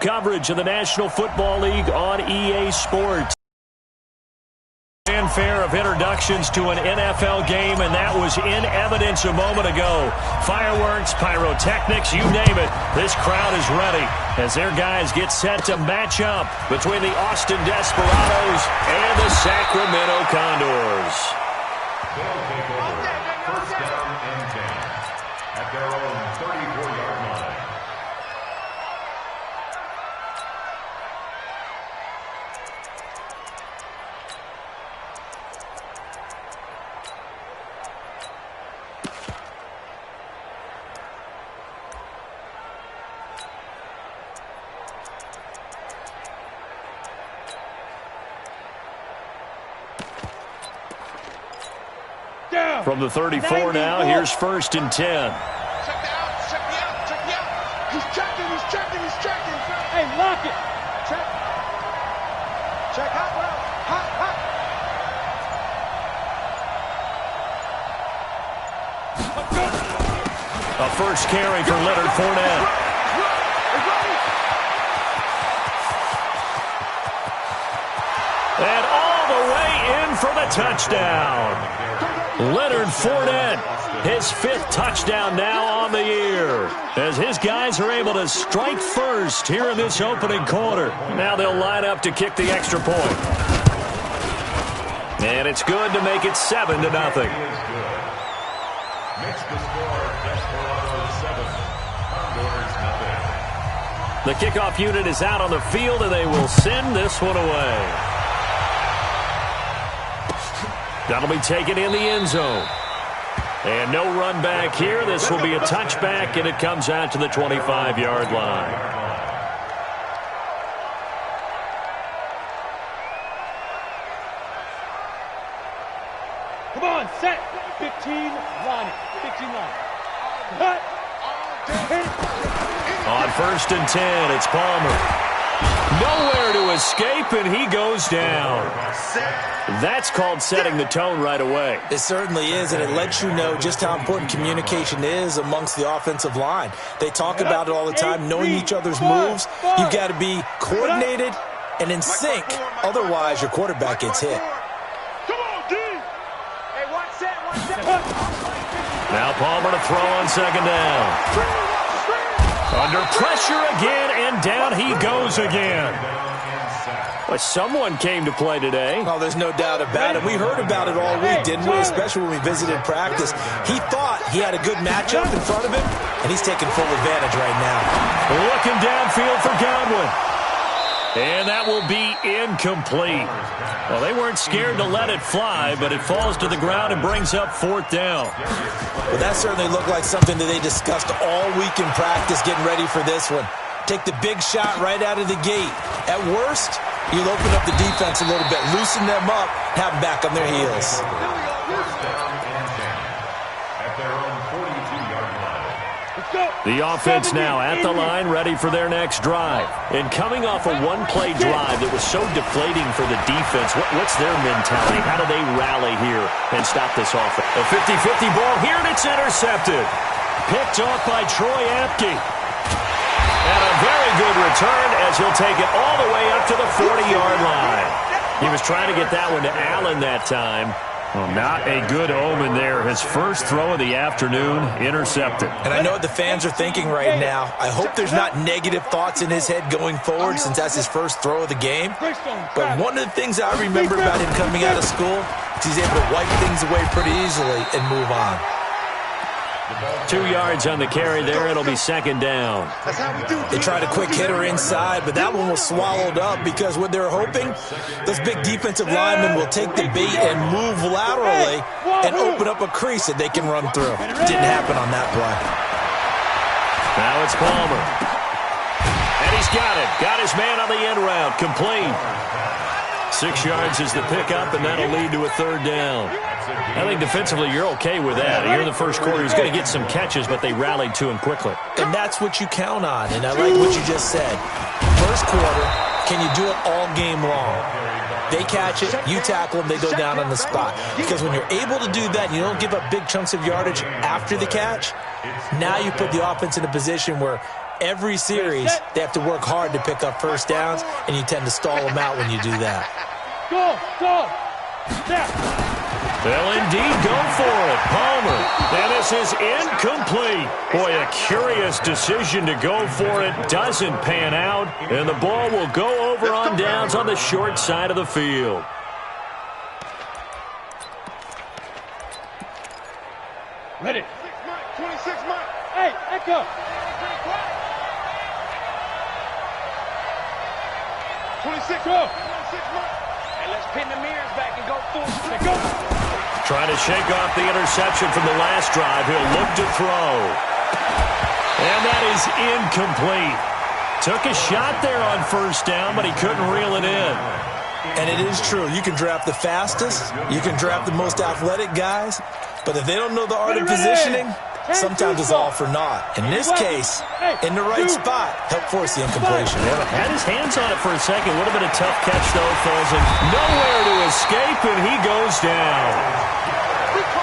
coverage of the National Football League on EA Sports. Fanfare of introductions to an NFL game, and that was in evidence a moment ago. Fireworks, pyrotechnics, you name it. This crowd is ready as their guys get set to match up between the Austin Desperados and the Sacramento Condors. They'll take over first down and 10 at their own 34-yard line. From the 34 now, here's first and 10. Check me out, check me out, check me out. He's checking. Hey, lock it. Check. Check hot, bro. Hot. A first carry for Leonard Fournette. And all the way in for the touchdown. Leonard Fournette, his 5th touchdown now on the year, as his guys are able to strike first here in this opening quarter. Now they'll line up to kick the extra point. And it's good to make it 7-0. Makes the score Desperados 7, Condors nothing. The kickoff unit is out on the field, and they will send this one away. That'll be taken in the end zone. And no run back here. This will be a touchback, and it comes out to the 25-yard line. Come on, set. 15, line it. 15 line. Cut. On first and 10, it's Palmer. Nowhere to escape, and he goes down. That's called setting the tone right away. It certainly is, and it lets you know just how important communication is amongst the offensive line. They talk about it all the time, knowing each other's moves. You've got to be coordinated and in sync. Otherwise, your quarterback gets hit. Come on, D. Hey, one set. Now Palmer to throw on second down. Under pressure again, and down he goes again. Well, someone came to play today. Oh, there's no doubt about it. We heard about it all week, didn't we? Especially when we visited practice. He thought he had a good matchup in front of him, and he's taking full advantage right now. Looking downfield for Godwin. And that will be incomplete. Well, they weren't scared to let it fly, but it falls to the ground and brings up 4th down. Well, that certainly looked like something that they discussed all week in practice, getting ready for this one. Take the big shot right out of the gate. At worst, you'll open up the defense a little bit, loosen them up, have them back on their heels. The offense now at the line, ready for their next drive. And coming off a one-play drive that was so deflating for the defense, what's their mentality? How do they rally here and stop this offense? A 50-50 ball here, and it's intercepted. Picked off by Troy Apke. And a very good return as he'll take it all the way up to the 40-yard line. He was trying to get that one to Allen that time. Well, not a good omen there. His first throw of the afternoon, intercepted. And I know what the fans are thinking right now. I hope there's not negative thoughts in his head going forward since that's his first throw of the game. But one of the things I remember about him coming out of school is he's able to wipe things away pretty easily and move on. 2 yards on the carry there. It'll be second down. They tried a quick hitter inside, but that one was swallowed up because what they're hoping, those big defensive linemen will take the bait and move laterally and open up a crease that they can run through. Didn't happen on that play. Now it's Palmer. And he's got it. Got his man on the end route. Complete. 6 yards is the pickup, and that'll lead to a third down. I think defensively you're okay with that. Here in the first quarter, he's going to get some catches, but they rallied to him quickly. And that's what you count on, and I like what you just said. First quarter, can you do it all game long? They catch it, you tackle them, they go down on the spot. Because when you're able to do that, you don't give up big chunks of yardage after the catch, now you put the offense in a position where every series, they have to work hard to pick up first downs, and you tend to stall them out when you do that. Go! Now! They'll indeed go for it. Palmer. And this is incomplete. Boy, a curious decision to go for it. Doesn't pan out. And the ball will go over on downs on the short side of the field. Ready. 26 Mike. Hey, Echo. 26 Go. 26 Mike. Hey, let's pin the mirrors back and go full speed. Go. Trying to shake off the interception from the last drive. He'll look to throw. And that is incomplete. Took a shot there on first down, but he couldn't reel it in. And it is true. You can draft the fastest. You can draft the most athletic guys. But if they don't know the art of positioning, sometimes it's all for naught. In this case, in the right spot, help force the incompletion. Yeah, had his hands on it for a second. Would have been a tough catch, though. Falls in nowhere to escape, and he goes down.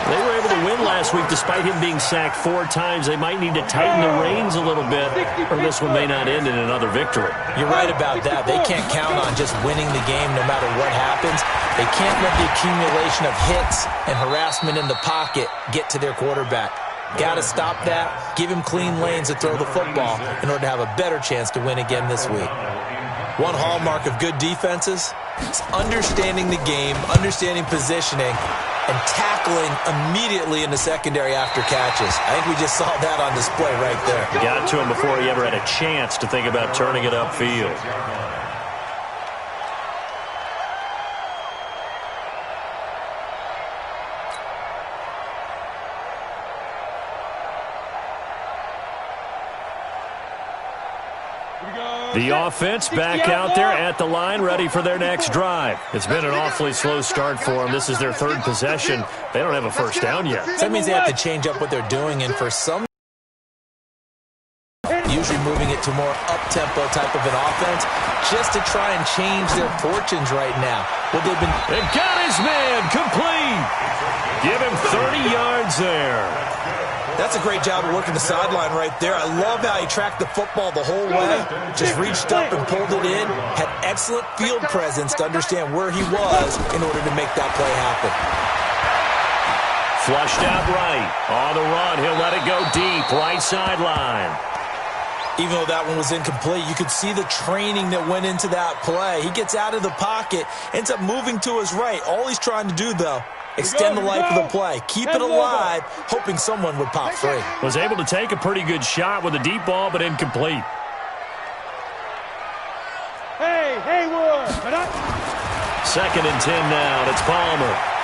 They were able to win last week despite him being sacked 4 times. They might need to tighten the reins a little bit, or this one may not end in another victory. You're right about that. They can't count on just winning the game no matter what happens. They can't let the accumulation of hits and harassment in the pocket get to their quarterback. Got to stop that. Give him clean lanes to throw the football in order to have a better chance to win again this week. One hallmark of good defenses is understanding the game, understanding positioning, and tackling immediately in the secondary after catches. I think we just saw that on display right there. Got to him before he ever had a chance to think about turning it upfield. The offense back out there at the line, ready for their next drive. It's been an awfully slow start for them. This is their 3rd possession. They don't have a first down yet. So that means they have to change up what they're doing, and for some, usually moving it to more up-tempo type of an offense, just to try and change their fortunes right now. Well, they've been... And got his man complete. Give him 30 yards there. That's a great job of working the sideline right there. I love how he tracked the football the whole way, just reached up and pulled it in, had excellent field presence to understand where he was in order to make that play happen. Flushed out right. On the run, he'll let it go deep, right sideline. Even though that one was incomplete, you could see the training that went into that play. He gets out of the pocket, ends up moving to his right. All he's trying to do, though, extend the life of the play. Keep it alive, hoping someone would pop free. Was able to take a pretty good shot with a deep ball, but incomplete. Hey, Hayward. 2nd and 10 now, and it's Palmer.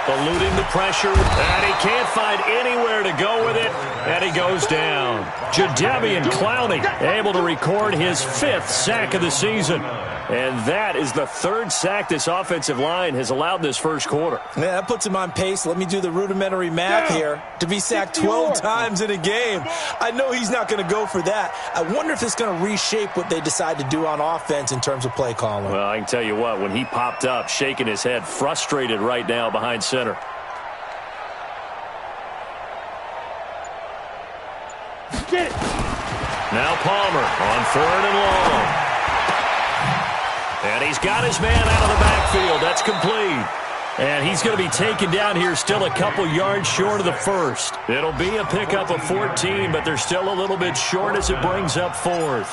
Eluding the pressure, and he can't find anywhere to go with it, and he goes down. Jadeveon Clowney able to record his 5th sack of the season. And that is the 3rd sack this offensive line has allowed this first quarter. Yeah, that puts him on pace. Let me do the rudimentary math here. To be sacked 12 times in a game, I know he's not going to go for that. I wonder if it's going to reshape what they decide to do on offense in terms of play calling. Well, I can tell you what, when he popped up, shaking his head, frustrated right now behind center. Get it. Now Palmer on 3rd and long. And he's got his man out of the backfield. That's complete. And he's going to be taken down here still a couple yards short of the first. It'll be a pickup of 14, but they're still a little bit short as it brings up 4th.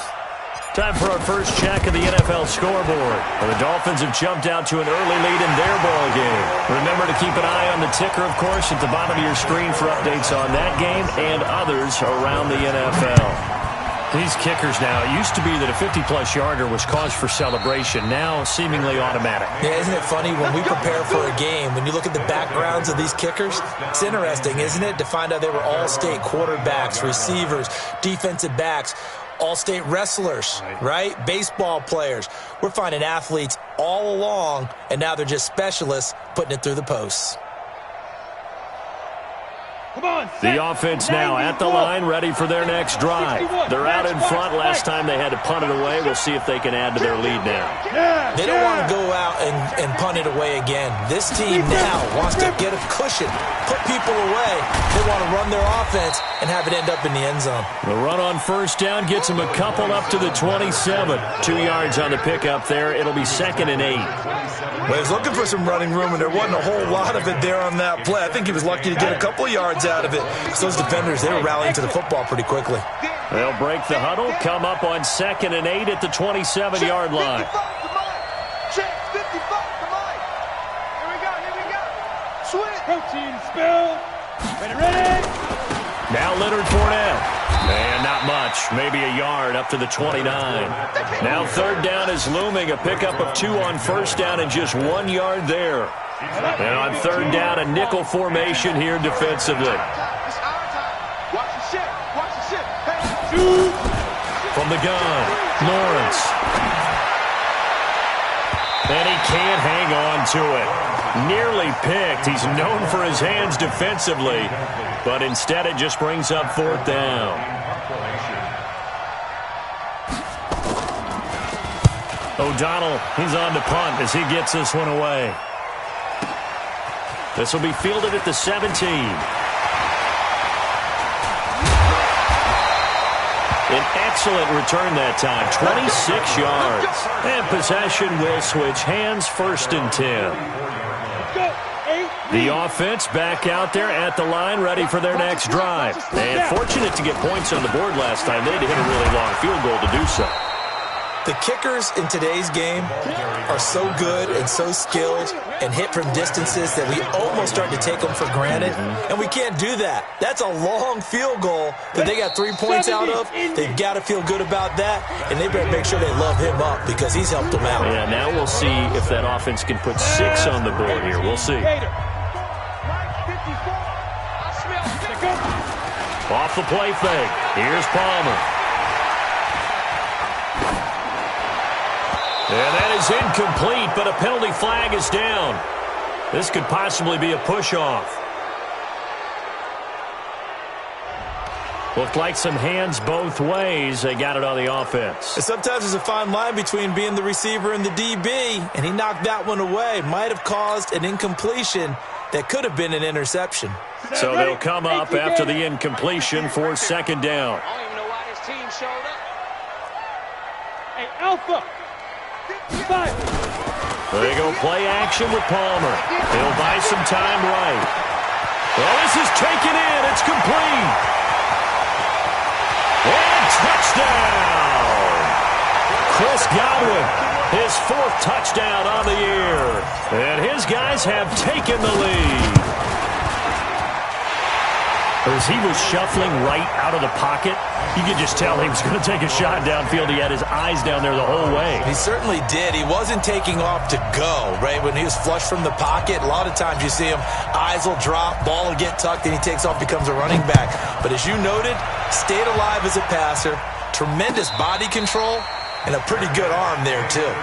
Time for our first check of the NFL scoreboard. And the Dolphins have jumped out to an early lead in their ball game. Remember to keep an eye on the ticker, of course, at the bottom of your screen for updates on that game and others around the NFL. These kickers now, it used to be that a 50-plus yarder was cause for celebration. Now, seemingly automatic. Yeah, isn't it funny when we prepare for a game, when you look at the backgrounds of these kickers, it's interesting, isn't it, to find out they were all-state quarterbacks, receivers, defensive backs, all-state wrestlers, right? Baseball players. We're finding athletes all along, and now they're just specialists putting it through the posts. The offense now at the line, ready for their next drive. They're out in front. Last time they had to punt it away. We'll see if they can add to their lead now. They don't want to go out and punt it away again. This team now wants to get a cushion, put people away. They want to run their offense and have it end up in the end zone. The run on first down gets them a couple up to the 27. 2 yards on the pickup there. It'll be 2nd and 8. Well, he was looking for some running room, and there wasn't a whole lot of it there on that play. I think he was lucky to get a couple yards out of it, because those defenders, they were rallying to the football pretty quickly. They'll break the huddle, come up on 2nd and 8 at the 27-yard line. Check 55, come on. Here we go. Switch. Protein spill. Ready. Now Leonard Fournette. And not much, maybe a yard up to the 29. Now 3rd down is looming, a pickup of 2 on first down and just 1 yard there. And on 3rd down, a nickel formation here defensively. It's our time. Watch the shit. Hey. From the gun, Lawrence. And he can't hang on to it. Nearly picked. He's known for his hands defensively, but instead it just brings up 4th down. O'Donnell, he's on to punt as he gets this one away. This will be fielded at the 17. An excellent return that time, 26 yards. And possession will switch hands, 1st and 10. The offense back out there at the line, ready for their next drive. And fortunate to get points on the board last time. They had to hit a really long field goal to do so. The kickers in today's game are so good and so skilled and hit from distances that we almost start to take them for granted, and we can't do that. That's a long field goal that they got 3 points out of. They've got to feel good about that, and they better make sure they love him up because he's helped them out. Yeah, now we'll see if that offense can put 6 on the board here. We'll see. Off the play fake. Here's Palmer. And that is incomplete, but a penalty flag is down. This could possibly be a push-off. Looked like some hands both ways. They got it on the offense. And sometimes there's a fine line between being the receiver and the DB, and he knocked that one away. Might have caused an incompletion that could have been an interception. So they'll come up after the incompletion for 2nd down. I don't even know why his team showed up. Hey, Alpha. They go play action with Palmer. He'll buy some time right. Well, this is taken in. It's complete. And touchdown. Chris Godwin, his 4th touchdown on the year. And his guys have taken the lead. As he was shuffling right out of the pocket, you could just tell he was going to take a shot downfield. He had his eyes down there the whole way. He certainly did. He wasn't taking off to go, right? When he was flush from the pocket, a lot of times you see him, eyes will drop, ball will get tucked, and he takes off, becomes a running back. But as you noted, stayed alive as a passer, tremendous body control, and a pretty good arm there, too.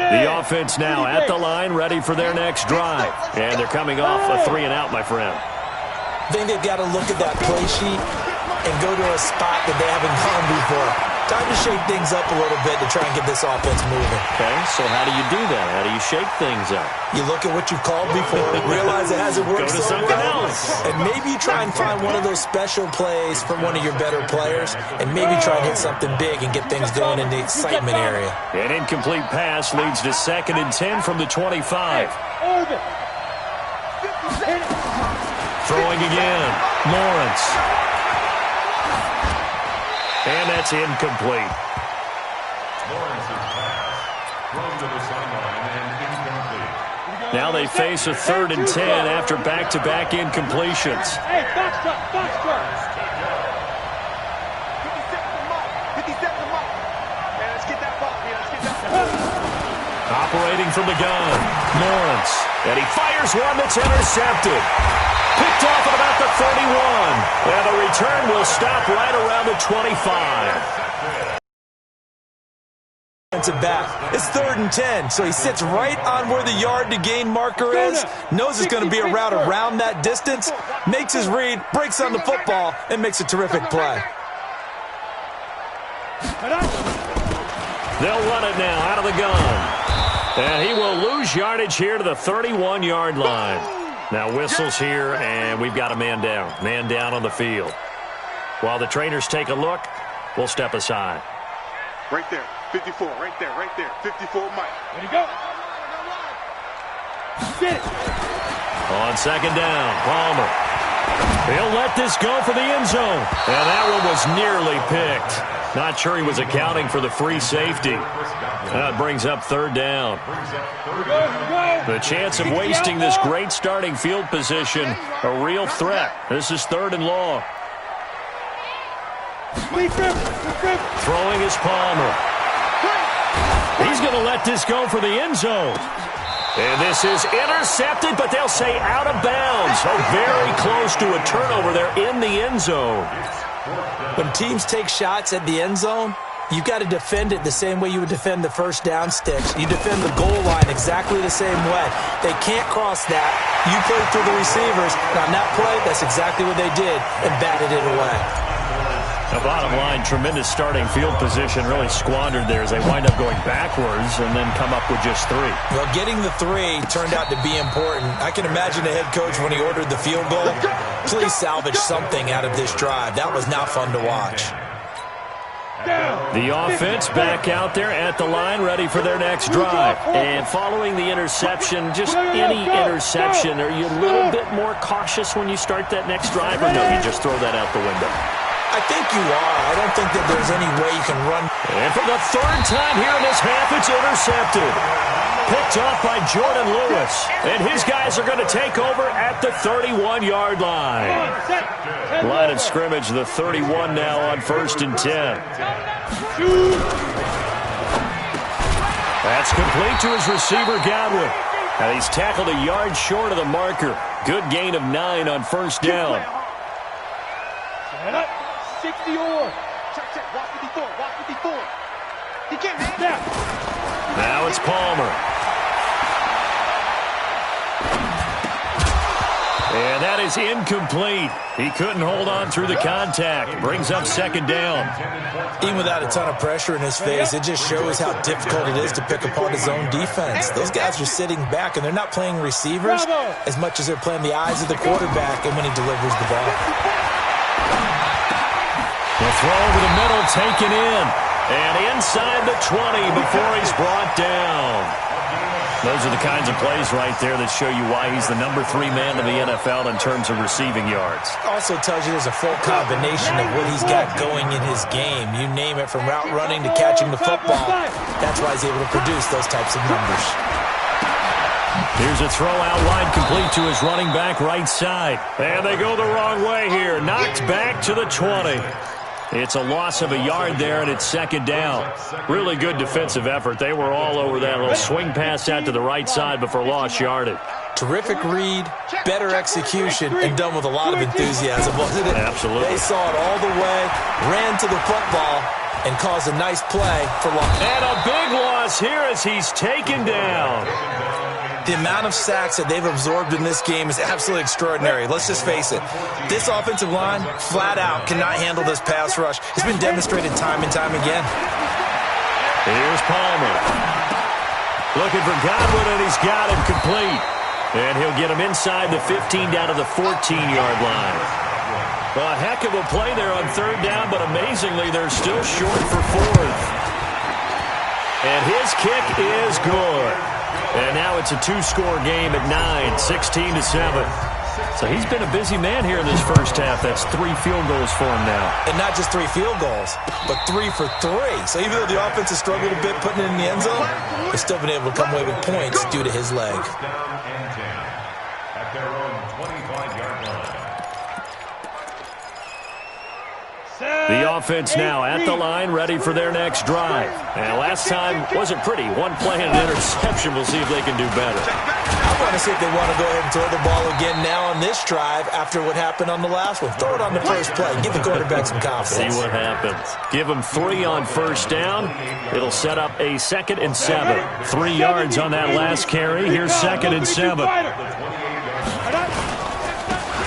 The offense now at the line, ready for their next drive. And thll coming off a 3 and out, my friend. I think they've got to look at that play sheet and go to a spot that they haven't gone before. Time to shake things up a little bit to try and get this offense moving. Okay, so how do you do that? How do you shake things up? You look at what you've called before, realize it hasn't worked Go to so something well, else. and maybe you try and find one of those special plays from one of your better players, and maybe try and hit something big and get things going in the excitement area. An incomplete pass leads to 2nd and 10 from the 25. Throwing again, Lawrence. And that's incomplete. Lawrence's pass thrown to the sideline and incomplete. Now they face a 3rd and 10 after back-to-back incompletions. Hey, box truck. 50 seconds a month. Man, let's get that ball. Let's get that ball. Operating from the gun, Lawrence. And he fires one that's intercepted. Picked off at about the 31. And the return will stop right around the 25. defensive back. It's 3rd and 10, so he sits right on where the yard-to-gain marker is, knows it's going to be a route around that distance, makes his read, breaks on the football, and makes a terrific play. They'll run it now out of the gun. And he will lose yardage here to the 31-yard line. Now whistles here, and we've got a man down. Man down on the field. While the trainers take a look, we'll step aside. Right there, 54, right there, 54, Mike. Ready to go. Get it. On second down, Palmer. He'll let this go for the end zone. And that one was nearly picked. Not sure he was accounting for the free safety. That brings up 3rd down. The chance of wasting this great starting field position, a real threat. This is 3rd and long. Throwing is Palmer. He's going to let this go for the end zone. And this is intercepted, but they'll say out of bounds. So very close to a turnover there in the end zone. When teams take shots at the end zone, you've got to defend it the same way you would defend the first down sticks. You defend the goal line exactly the same way. They can't cross that. You play through the receivers. And on that play, that's exactly what they did and batted it away. The bottom line, tremendous starting field position, really squandered there as they wind up going backwards and then come up with just 3. Well, getting the 3 turned out to be important. I can imagine the head coach when he ordered the field goal. Please salvage something out of this drive. That was not fun to watch. The offense back out there at the line, ready for their next drive. And following the interception, just any interception, are you a little bit more cautious when you start that next drive, or no, you just throw that out the window? I think you are. I don't think that there's any way you can run. And for the 3rd time here in this half, it's intercepted. Picked off by Jordan Lewis. And his guys are going to take over at the 31-yard line. Line of scrimmage, the 31 now on 1st and 10. That's complete to his receiver, Godwin. And he's tackled a yard short of the marker. Good gain of 9 on 1st down. 60 or. Check, walk 54, walk 54. He can't hang down. Now it's Palmer. And that is incomplete. He couldn't hold on through the contact. Brings up 2nd down. Even without a ton of pressure in his face, it just shows how difficult it is to pick apart his own defense. Those guys are sitting back, and they're not playing receivers as much as they're playing the eyes of the quarterback and when he delivers the ball. The throw over the middle, taken in. And inside the 20 before he's brought down. Those are the kinds of plays right there that show you why he's the number 3 man in the NFL in terms of receiving yards. Also tells you there's a full combination of what he's got going in his game. You name it, from route running to catching the football. That's why he's able to produce those types of numbers. Here's a throw out wide, complete to his running back right side. And they go the wrong way here. Knocked back to the 20. It's a loss of a yard there, and it's 2nd down. Really good defensive effort. They were all over that little swing pass out to the right side before lost yardage. Terrific read, better execution, and done with a lot of enthusiasm, wasn't it? Absolutely. They saw it all the way, ran to the football, and caused a nice play for loss. And a big loss here as he's taken down. The amount of sacks that they've absorbed in this game is absolutely extraordinary. Let's just face it. This offensive line, flat out, cannot handle this pass rush. It's been demonstrated time and time again. Here's Palmer. Looking for Godwin, and he's got him complete. And he'll get him inside the 15 down to the 14-yard line. Well, a heck of a play there on 3rd down, but amazingly, they're still short for 4th. And his kick is good. And now it's a 2-score game at 9, 16-7. So he's been a busy man here in this first half. That's 3 field goals for him now. And not just 3 field goals, but 3 for 3. So even though the offense has struggled a bit putting it in the end zone, they've still been able to come away with points due to his leg. At their own 25-yard line. The offense now at the line, ready for their next drive. And last time wasn't pretty. 1 play and an interception. We'll see if they can do better. want to see if they want to go ahead and throw the ball again now on this drive after what happened on the last one. Throw it on the first play. Give the quarterback some confidence. See what happens. Give him 3 on first down. It'll set up a 2nd and 7. 3 yards on that last carry. Here's 2nd and 7.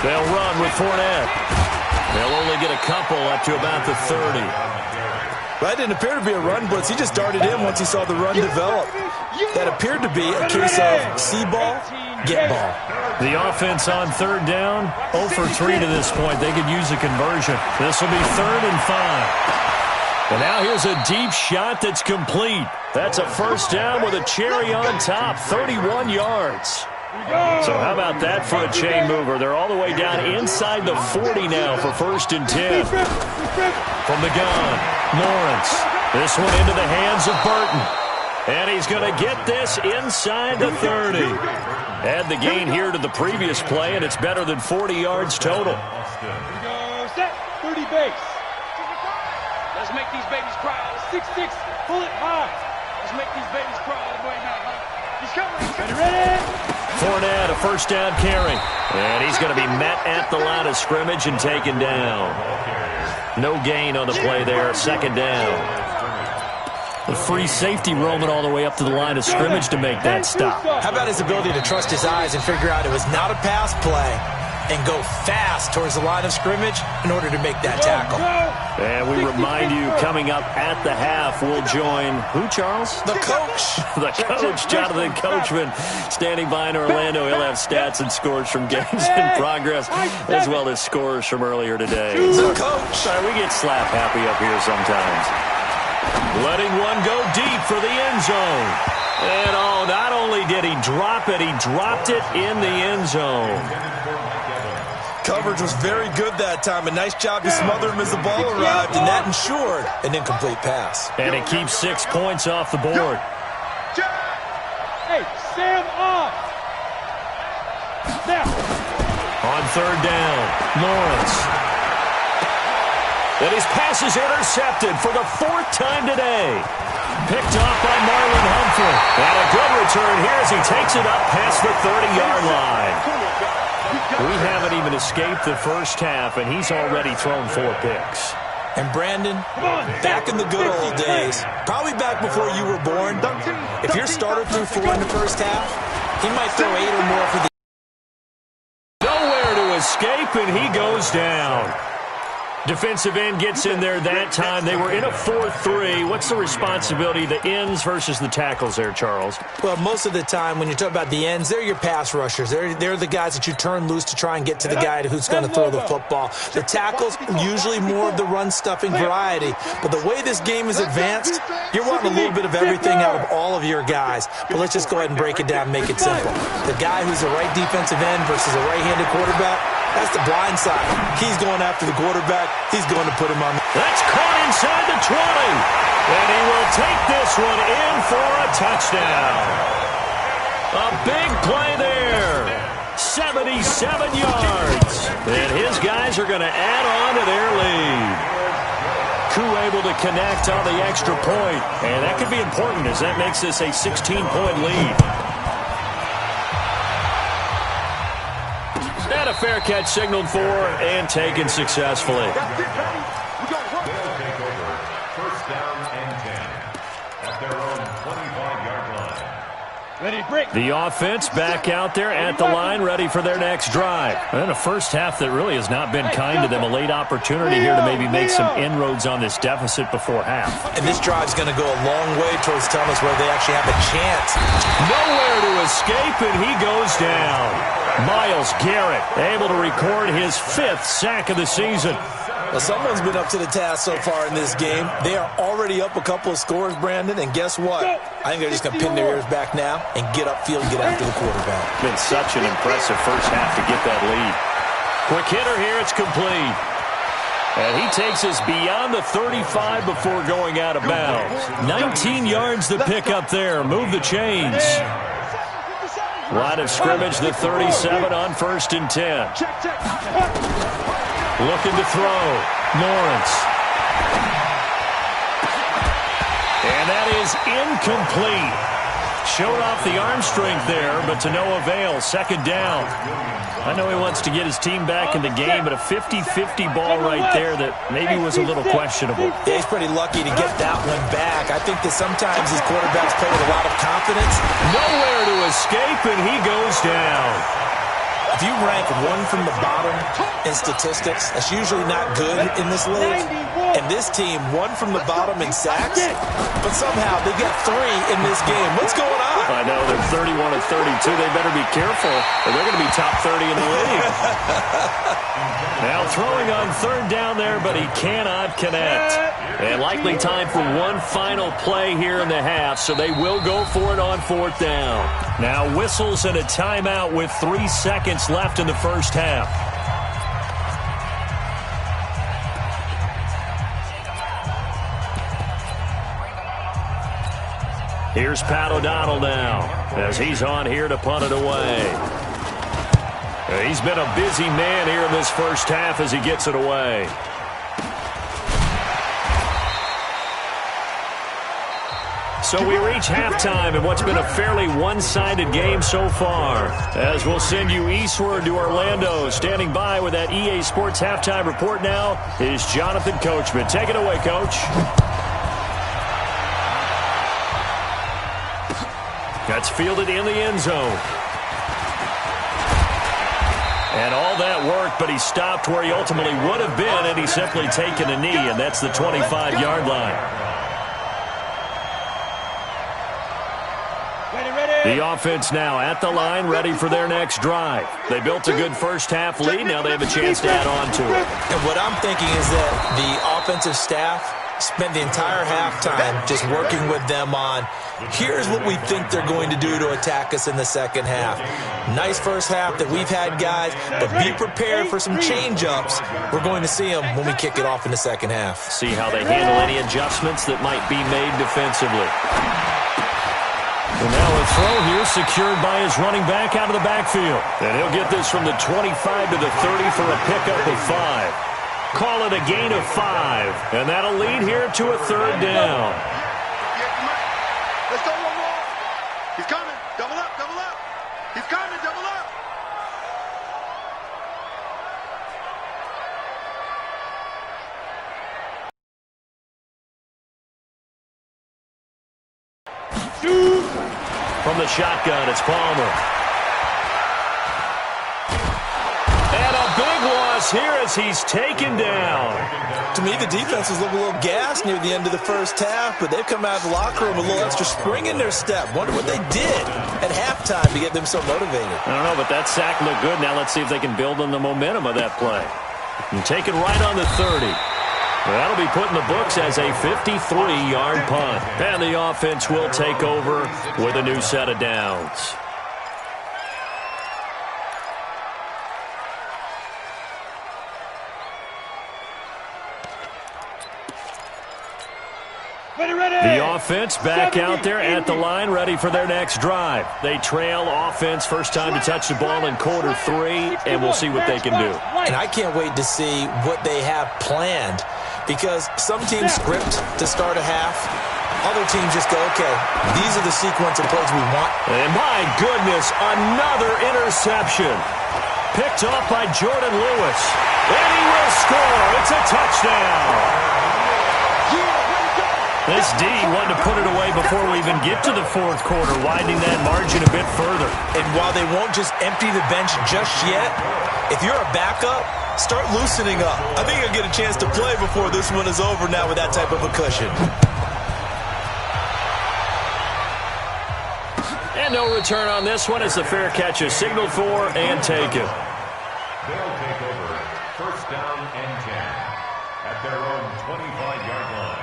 They'll run with Fournette. They'll only get a couple up to about the 30. That didn't appear to be a run blitz. He just darted in once he saw the run develop. That appeared to be a case of see ball, get ball. The offense on 3rd down, 0 for 3 to this point. They could use a conversion. This will be 3rd and 5. And now here's a deep shot that's complete. That's a first down with a cherry on top, 31 yards. So how about that for a chain mover? They're all the way down inside the 40 now for 1st and 10. From the gun, Lawrence. This one into the hands of Burton. And he's going to get this inside the 30. Add the gain here to the previous play, and it's better than 40 yards total. Set, 30 base. Let's make these babies cry. 6-6, pull it high. Let's make these babies cry all the way now. He's coming. Ready? Fournette, a first down carry. And he's going to be met at the line of scrimmage and taken down. No gain on the play there, 2nd down. The free safety roaming all the way up to the line of scrimmage to make that stop. How about his ability to trust his eyes and figure out it was not a pass play and go fast towards the line of scrimmage in order to make that tackle. And we remind you, coming up at the half, we'll join who, Charles? The coach. The coach, Jonathan Coachman, standing by in Orlando. He'll have stats and scores from games in progress, as well as scores from earlier today. The coach. We get slap happy up here sometimes. Letting one go deep for the end zone. And not only did he drop it, he dropped it in the end zone. Coverage was very good that time. A nice job to smother him as the ball arrived, and that ensured an incomplete pass. And it keeps 6 points off the board. Hey, Sam off. Now. On 3rd down, Lawrence. And his pass is intercepted for the 4th time today. Picked off by Marlon Humphrey. And a good return here as he takes it up past the 30-yard line. We haven't even escaped the first half, and he's already thrown 4 picks. And Brandon, back in the good old days, probably back before you were born, if your starter threw 4 in the first half, he might throw 8 or more for the... Nowhere to escape, and he goes down. Defensive end gets in there that time. They were in a 4-3. What's the responsibility, the ends versus the tackles there, Charles? Well, most of the time when you talk about the ends, they're your pass rushers. They're the guys that you turn loose to try and get to the guy who's going to throw the football. The tackles, usually more of the run-stuffing variety. But the way this game is advanced, you're wanting a little bit of everything out of all of your guys. But let's just go ahead and break it down and make it simple. The guy who's a right defensive end versus a right-handed quarterback, that's the blind side. He's going after the quarterback. He's going to put him on. That's caught inside the 20. And he will take this one in for a touchdown. A big play there. 77 yards. And his guys are going to add on to their lead. Koo able to connect on the extra point. And that could be important as that makes this a 16-point lead. And a fair catch signaled for and taken successfully. They'll take over. First down and 10 at their own 25-yard line. Ready, break. The offense back out there at the line, ready for their next drive. And a first half that really has not been kind to them. A late opportunity here to maybe make some inroads on this deficit before half. And this drive's going to go a long way towards telling us whether they actually have a chance. Nowhere to escape, and he goes down. Myles Garrett able to record his 5th sack of the season. Well, someone's been up to the task so far in this game. They are already up a couple of scores, Brandon, and guess what? I think they're just going to pin their ears back now and get upfield and get after the quarterback. Been such an impressive first half to get that lead. Quick hitter here, it's complete. And he takes us beyond the 35 before going out of bounds. 19 yards to pick up there. Move the chains. Line of scrimmage, the 37 on 1st and 10. Looking to throw. Lawrence. And that is incomplete. Showed off the arm strength there, but to no avail. Second down. I know he wants to get his team back in the game, but a 50-50 ball right there that maybe was a little questionable. Yeah, he's pretty lucky to get that one back. I think that sometimes his quarterbacks play with a lot of confidence. Nowhere to escape, and he goes down. If you rank one from the bottom in statistics, that's usually not good in this league. And this team, one from the bottom in sacks, but somehow they got 3 in this game. What's going on? I know, they're 31 and 32. They better be careful, or they're going to be top 30 in the league. Now throwing on third down there, but he cannot connect. And likely time for one final play here in the half, so they will go for it on fourth down. Now whistles and a timeout with 3 seconds left in the first half. Here's Pat O'Donnell now as he's on here to punt it away. He's been a busy man here in this first half as he gets it away. So we reach halftime in what's been a fairly one-sided game so far. As we'll send you eastward to Orlando. Standing by with that EA Sports halftime report now is Jonathan Coachman. Take it away, Coach. That's fielded in the end zone. And all that work, but he stopped where he ultimately would have been, and he's simply taken a knee, and that's the 25-yard line. The offense now at the line, ready for their next drive. They built a good first-half lead. Now they have a chance to add on to it. And what I'm thinking is that the offensive staff spent the entire halftime just working with them on, here's what we think they're going to do to attack us in the second half. Nice first half that we've had, guys, but be prepared for some change-ups. We're going to see them when we kick it off in the second half. See how they handle any adjustments that might be made defensively. And now a throw here secured by his running back out of the backfield. And he'll get this from the 25 to the 30 for a pickup of 5. Call it a gain of 5. And that'll lead here to a third down. Let's go one more. He's coming. Double up, double up. He's coming, double up. From the shotgun, it's Palmer. And a big loss here as he's taken down. To me, the defense was looking a little gassed near the end of the first half, but they've come out of the locker room with a little extra spring in their step. Wonder what they did at halftime to get them so motivated. I don't know, but that sack looked good. Now let's see if they can build on the momentum of that play. And take it right on the 30. That'll be put in the books as a 53-yard punt. And the offense will take over with a new set of downs. The offense back out there at the line, ready for their next drive. They trail offense, first time to touch the ball in quarter 3, and we'll see what they can do. And I can't wait to see what they have planned, because some teams script to start a half. Other teams just go, okay, these are the sequence of plays we want. And my goodness, another interception. Picked off by Jordan Lewis. And he will score. It's a touchdown. This D wanted to put it away before we even get to the fourth quarter, widening that margin a bit further. And while they won't just empty the bench just yet, if you're a backup, start loosening up. I think you'll get a chance to play before this one is over now with that type of a cushion. And no return on this one as the fair catch is signaled for and taken. They'll take over first down and 10 at their own 25-yard line.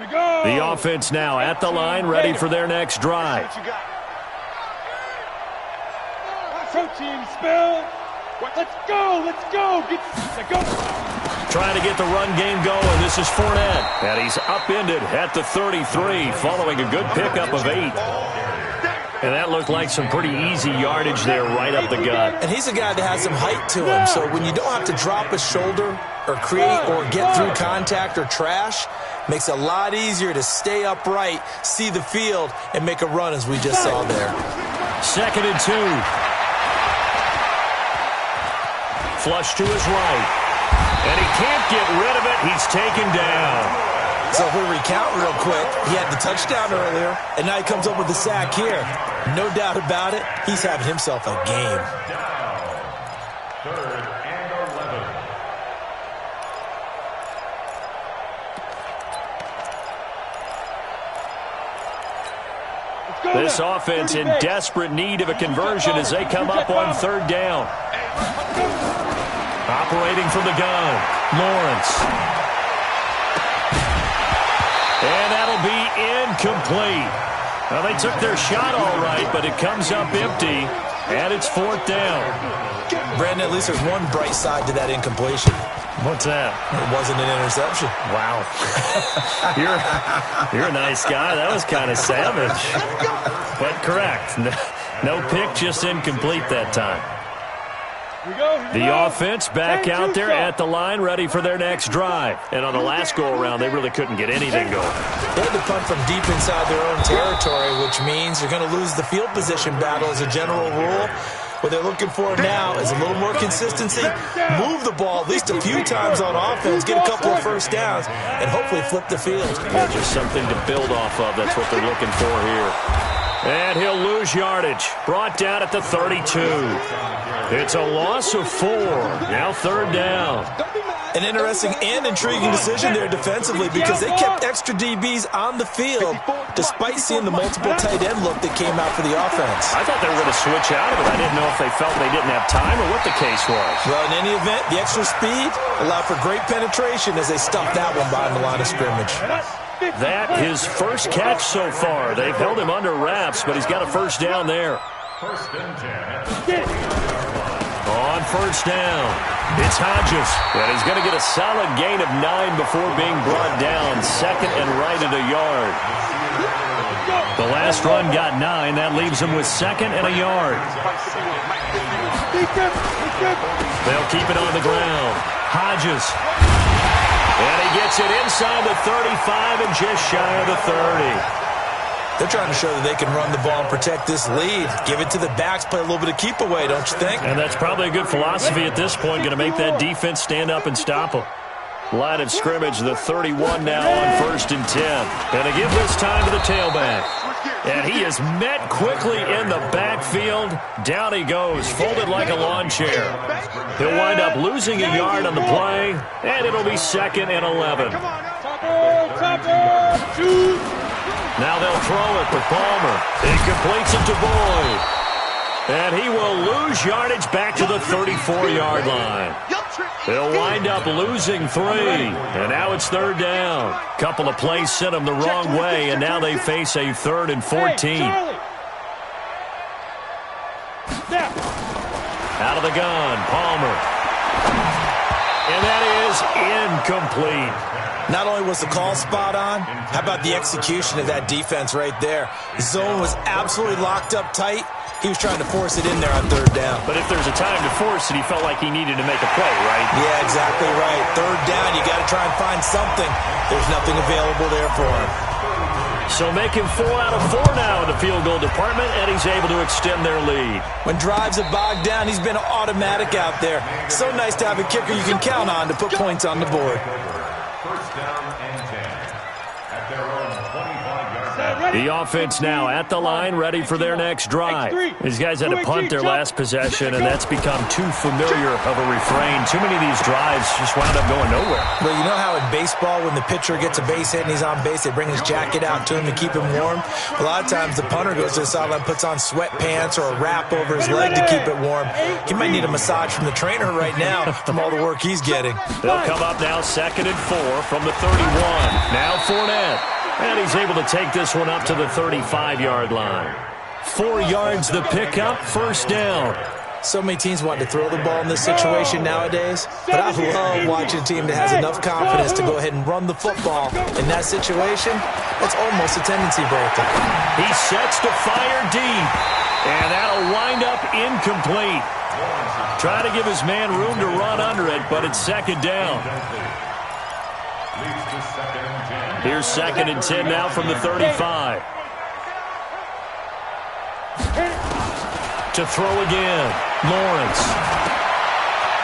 The offense now at the line, ready for their next drive. Protein spill. Let's go. Let's go. Go. Trying to get the run game going. This is Fournette. And he's upended at the 33 following a good pickup of 8. And that looked like some pretty easy yardage there right up the gut. And he's a guy that has some height to him, so when you don't have to drop a shoulder or create or get through contact or trash, makes it a lot easier to stay upright, see the field, and make a run as we just saw there. 2nd and 2. Flush to his right. And he can't get rid of it. He's taken down. So if we recount real quick, he had the touchdown earlier, and now he comes up with the sack here. No doubt about it, he's having himself a game. Down. 3rd and 11. This offense in desperate need of a conversion as they come up on 3rd down. Operating from the gun, Lawrence. And that'll be incomplete. Well, they took their shot all right, but it comes up empty, and it's 4th down. Brandon, at least there's one bright side to that incompletion. What's that? It wasn't an interception. Wow. You're a nice guy. That was kind of savage. But correct. No pick, just incomplete that time. The offense back out there at the line, ready for their next drive. And on the last go-around, they really couldn't get anything going. They had to punt from deep inside their own territory, which means you're going to lose the field position battle as a general rule. What they're looking for now is a little more consistency, move the ball at least a few times on offense, get a couple of first downs, and hopefully flip the field. Yeah, just something to build off of. That's what they're looking for here. And he'll lose yardage. Brought down at the 32. It's a loss of 4. Now 3rd down. An interesting and intriguing decision there defensively because they kept extra DBs on the field despite seeing the multiple tight end look that came out for the offense. I thought they were going to switch out of it. I didn't know if they felt they didn't have time or what the case was. Well, in any event, the extra speed allowed for great penetration as they stuffed that one behind the line of scrimmage. That his first catch so far. They've held him under wraps, but he's got a first down there. 1st and 10. On 1st down, it's Hodges. And he's going to get a solid gain of 9 before being brought down. 2nd and right at a yard. The last run got 9. That leaves him with 2nd and a yard. They'll keep it on the ground. Hodges. And he gets it inside the 35 and just shy of the 30. They're trying to show that they can run the ball and protect this lead. Give it to the backs, play a little bit of keep away, don't you think? And that's probably a good philosophy at this point, going to make that defense stand up and stop them. Line of scrimmage, the 31 now on 1st and 10. And they give this time to the tailback. And he is met quickly in the backfield. Down he goes, folded like a lawn chair. He'll wind up losing a yard on the play, and it'll be 2nd and 11. Now they'll throw it with Palmer. He completes it to Boyd. And he will lose yardage back to the 34-yard line. They'll wind up losing 3. And now it's 3rd down. Couple of plays sent them the wrong way, and now they face a 3rd and 14. Out of the gun, Palmer. And that is incomplete. Not only was the call spot on, how about the execution of that defense right there? The zone was absolutely locked up tight. He was trying to force it in there on 3rd down. But if there's a time to force it, he felt like he needed to make a play, right? Yeah, exactly right. 3rd down, you got to try and find something. There's nothing available there for him. So make him 4 out of 4 now in the field goal department, and he's able to extend their lead. When drives are bogged down, he's been automatic out there. So nice to have a kicker you can count on to put points on the board. 1st down and 10 at their own 25-yard line. The offense now at the line, ready for their next drive. These guys had to punt their last possession, and that's become too familiar of a refrain. Too many of these drives just wound up going nowhere. Well, you know how in baseball, when the pitcher gets a base hit and he's on base, they bring his jacket out to him to keep him warm? A lot of times the punter goes to the sideline, puts on sweatpants or a wrap over his leg to keep it warm. He might need a massage from the trainer right now from all the work he's getting. They'll come up now 2nd and 4 from the 31. Now Fournette. And he's able to take this one up to the 35-yard line. 4 yards the pickup, 1st down. So many teams want to throw the ball in this situation nowadays, but I love watching a team that has enough confidence to go ahead and run the football. In that situation, that's almost a tendency breaker. He sets to fire deep, and that'll wind up incomplete. Trying to give his man room to run under it, but it's second down. Here's 2nd and 10 now from the 35. To throw again, Lawrence.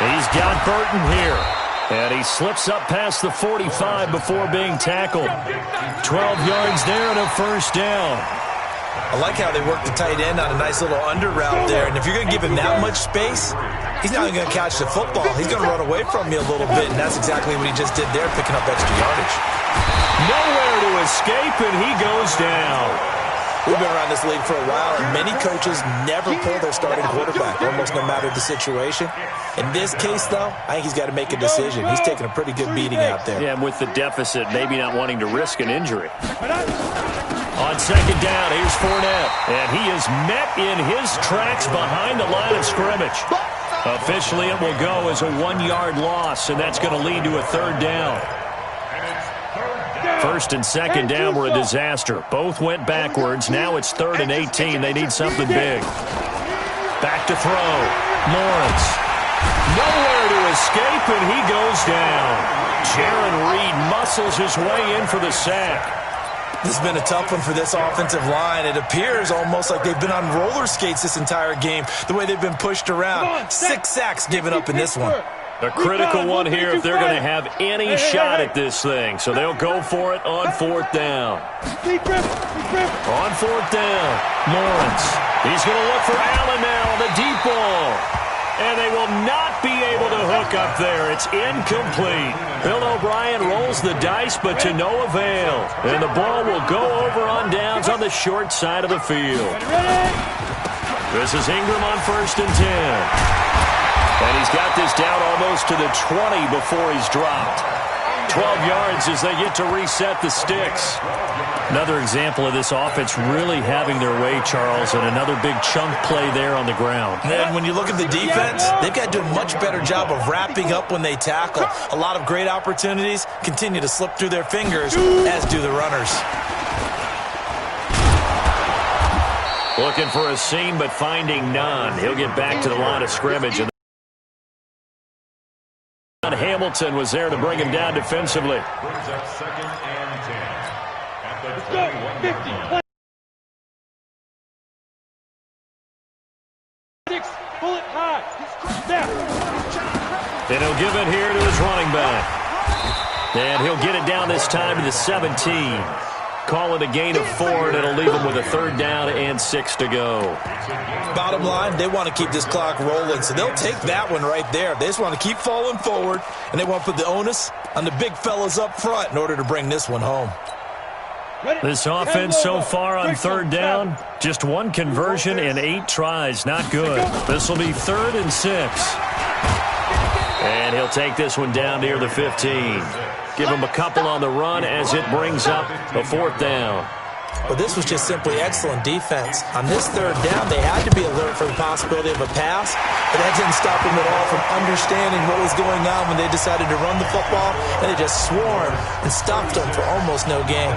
He's got Burton here. And he slips up past the 45 before being tackled. 12 yards there and a first down. I like how they work the tight end on a nice little under route there. And if you're going to give him that much space, he's not going to catch the football. He's going to run away from you a little bit, and that's exactly what he just did there, picking up extra yardage. Nowhere to escape, and he goes down. We've been around this league for a while, and many coaches never pull their starting quarterback, almost no matter the situation. In this case, though, I think he's got to make a decision. He's taking a pretty good beating out there. Yeah, and with the deficit, maybe not wanting to risk an injury. On second down, here's Fournette, and he is met in his tracks behind the line of scrimmage. Officially, it will go as a 1-yard loss, and that's going to lead to a third down. First and second down were a disaster. Both went backwards. Now it's 3rd and 18. They need something big. Back to throw. Lawrence. Nowhere to escape, and he goes down. Jaron Reed muscles his way in for the sack. This has been a tough one for this offensive line. It appears almost like they've been on roller skates this entire game, the way they've been pushed around. 6 sacks given up in this one. A critical one here if they're going to have any shot at this thing. So they'll go for it on 4th down. On 4th down, Lawrence. He's going to look for Allen now on the deep ball. And they will not be able to hook up there. It's incomplete. Bill O'Brien rolls the dice, but to no avail. And the ball will go over on downs on the short side of the field. This is Ingram on 1st and 10. And he's got this down almost to the 20 before he's dropped. 12 yards as they get to reset the sticks. Another example of this offense really having their way, Charles, and another big chunk play there on the ground. And when you look at the defense, they've got to do a much better job of wrapping up when they tackle. A lot of great opportunities continue to slip through their fingers, as do the runners. Looking for a seam, but finding none. He'll get back to the line of scrimmage. And Hamilton was there to bring him down defensively. Brings up 2nd and 10 at the 21 yard line. Pull it high. And he'll give it here to his running back. And he'll get it down this time to the 17. Call it a gain of 4, and it'll leave him with a 3rd down and 6 to go. Bottom line, they want to keep this clock rolling, so they'll take that one right there. They just want to keep falling forward, and they want to put the onus on the big fellas up front in order to bring this one home. This offense so far on 3rd down, just 1 conversion and 8 tries. Not good. This will be 3rd and 6. And he'll take this one down near the 15. Give him a couple on the run as it brings up a 4th down. Well, this was just simply excellent defense. On this 3rd down, they had to be alert for the possibility of a pass, but that didn't stop them at all from understanding what was going on when they decided to run the football, and they just swarmed and stopped them for almost no gain.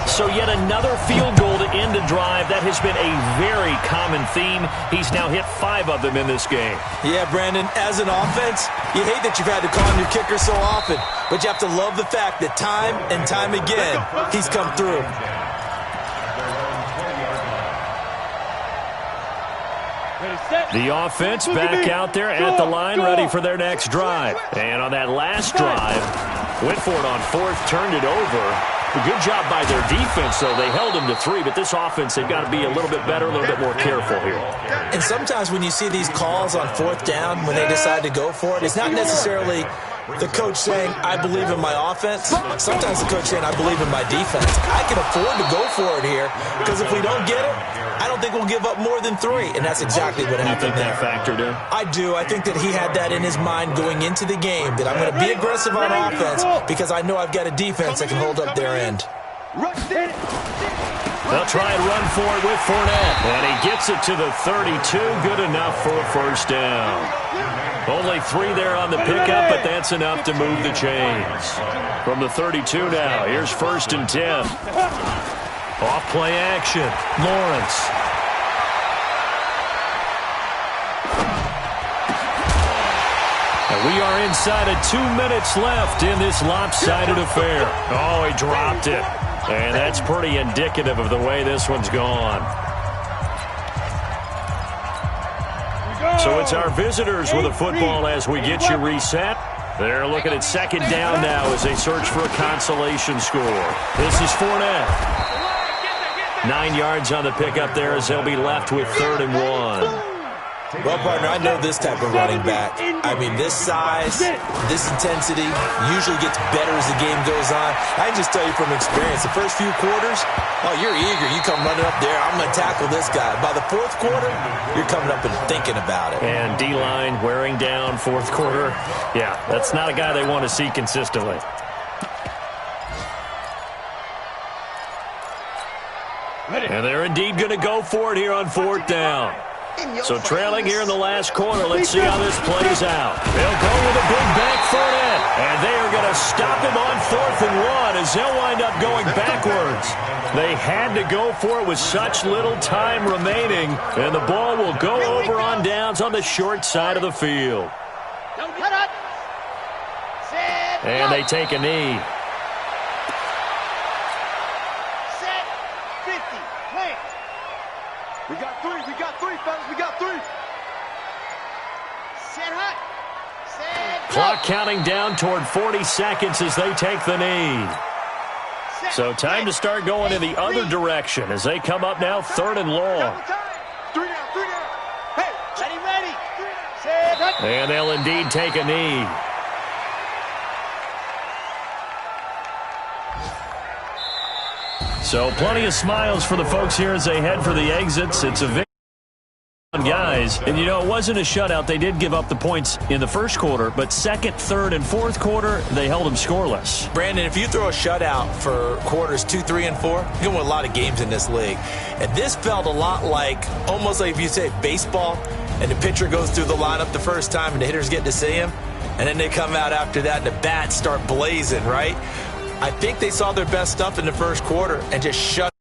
So yet another field goal to end a drive. That has been a very common theme. He's now hit 5 of them in this game. Yeah, Brandon, as an offense, you hate that you've had to call on your kicker so often, but you have to love the fact that time and time again, he's come through. The offense back out there at the line, ready for their next drive. And on that last drive, went for it on 4th, turned it over. A good job by their defense, though. They held them to 3, but this offense, they've got to be a little bit better, a little bit more careful here. And sometimes when you see these calls on 4th down, when they decide to go for it, it's not necessarily the coach saying, I believe in my offense. Sometimes the coach saying, I believe in my defense. I can afford to go for it here, because if we don't get it, I don't think we'll give up more than 3, and that's exactly what happened there. You think that factored in? I do. I think that he had that in his mind going into the game, that I'm going to be aggressive on offense because I know I've got a defense that can hold up their end. They'll try and run for it with Fournette. And he gets it to the 32. Good enough for a first down. Only 3 there on the pickup, but that's enough to move the chains. From the 32 now, here's 1st and 10. Off play action. Lawrence. And we are inside of 2 minutes left in this lopsided affair. Oh, he dropped it. And that's pretty indicative of the way this one's gone. So it's our visitors with the football as we get you reset. They're looking at 2nd down now as they search for a consolation score. This is Fournette. 9 yards on the pickup there as they'll be left with 3rd and 1. Well, partner, I know this type of running back. I mean, this size, this intensity usually gets better as the game goes on. I can just tell you from experience, the first few quarters, oh, you're eager. You come running up there, I'm going to tackle this guy. By the 4th quarter, you're coming up and thinking about it. And D-line wearing down 4th quarter. Yeah, that's not a guy they want to see consistently. And they're indeed going to go for it here on 4th down. So trailing here in the last quarter, let's see how this plays out. They'll go with a big bank Fournette, and they are going to stop him on 4th and 1 as they'll wind up going backwards. They had to go for it with such little time remaining, and the ball will go over on downs on the short side of the field. And they take a knee. We got 3, fellas, we got 3. Set hot. Set Clock counting down toward 40 seconds as they take the knee. So time to start going in the other direction as they come up now 3rd and long. 3 down. Hey, ready. Set hot. And they'll indeed take a knee. So plenty of smiles for the folks here as they head for the exits. It's a victory, guys. And, you know, it wasn't a shutout. They did give up the points in the 1st quarter, but 2nd, 3rd, and 4th quarter, they held them scoreless. Brandon, if you throw a shutout for quarters 2, 3, and 4, you're going to win a lot of games in this league. And this felt a lot like, almost like if you say baseball, and the pitcher goes through the lineup the first time and the hitters get to see him, and then they come out after that and the bats start blazing, right? I think they saw their best stuff in the 1st quarter and just shut